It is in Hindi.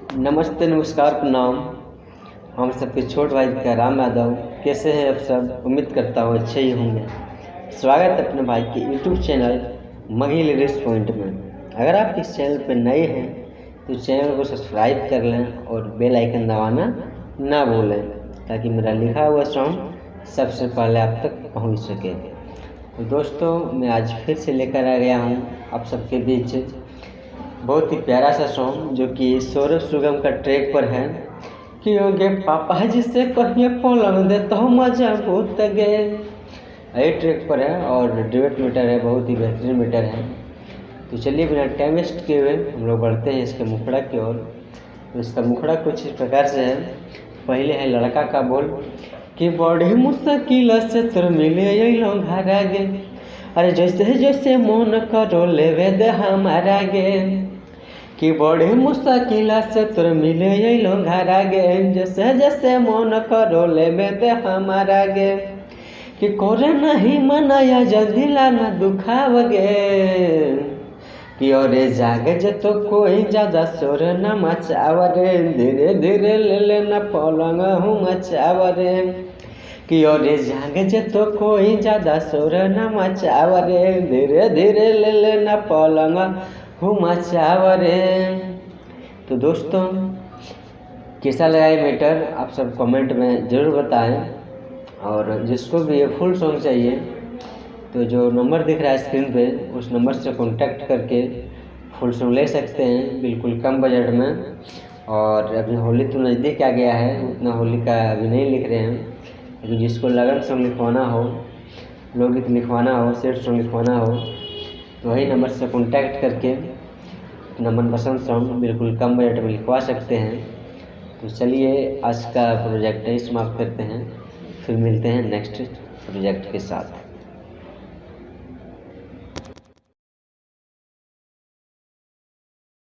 नमस्ते, नमस्कार, प्रणाम। हम सबके छोट भाई का राम यादव। कैसे हैं आप सब? उम्मीद करता हूँ अच्छे ही होंगे। स्वागत है अपने भाई के यूट्यूब चैनल मघी लेडीज पॉइंट में। अगर आप इस चैनल पर नए हैं तो चैनल को सब्सक्राइब कर लें और बेल आइकन दबाना ना भूलें, ताकि मेरा लिखा हुआ सॉन्ग सबसे पहले आप तक पहुँच सके। तो दोस्तों, मैं आज फिर से लेकर आ गया हूँ आप सबके बीच बहुत ही प्यारा सा सॉन्ग, जो कि सौरभ सुगम का ट्रैक पर है कि होगे पापा जिसे कहिए पलंग दे तो मजा भूत गए। यही ट्रैक पर है और ड्यूट मीटर है, बहुत ही बेहतरीन मीटर है। तो चलिए बिना टाइम वेस्ट किए हुए हम लोग बढ़ते हैं इसके मुखड़ा की ओर। तो इसका मुखड़ा कुछ इस प्रकार से है। पहले है लड़का का बोल कि बड़ी मुश्किल से तुर मिले लोग घर आगे, अरे जैसे जैसे मन करो लेवे दे हमारा गे, कि बड़ी मुश्किल से तुर मिले लोग घर आगे, जैसे जैसे मन करो लेवे दे हमारा गे, कि कोरे नहीं मनाया जल्दी लाना दुखावगे, कि अरे जागे जे तो कोई ज़्यादा शोर न मचावरे, धीरे धीरे ले लेना पलंग हूँ मचावरे, कि अरे जागे जे तो कोई ज़्यादा शोर न मचावरे, धीरे धीरे ले लेना पलंग हूँ मचावरे। तो दोस्तों, कैसा लगा ये मैटर आप सब कमेंट में ज़रूर बताएं। और जिसको भी ये फुल सॉन्ग चाहिए तो जो नंबर दिख रहा है स्क्रीन पे, उस नंबर से कांटेक्ट करके फुल सॉन्ग ले सकते हैं बिल्कुल कम बजट में। और अभी होली तो नज़दीक आ गया है, उतना होली का अभी नहीं लिख रहे हैं, लेकिन जिसको लगन सॉन्ग लिखवाना हो, लोकगीत लिखवाना हो, सेट सॉन्ग लिखवाना हो, तो वही नंबर से कांटेक्ट करके अपना मनपसंद सॉन्ग बिल्कुल कम बजट में लिखवा सकते हैं। तो चलिए आज का प्रोजेक्ट ही समाप्त करते हैं, फिर मिलते हैं नेक्स्ट प्रोजेक्ट के साथ।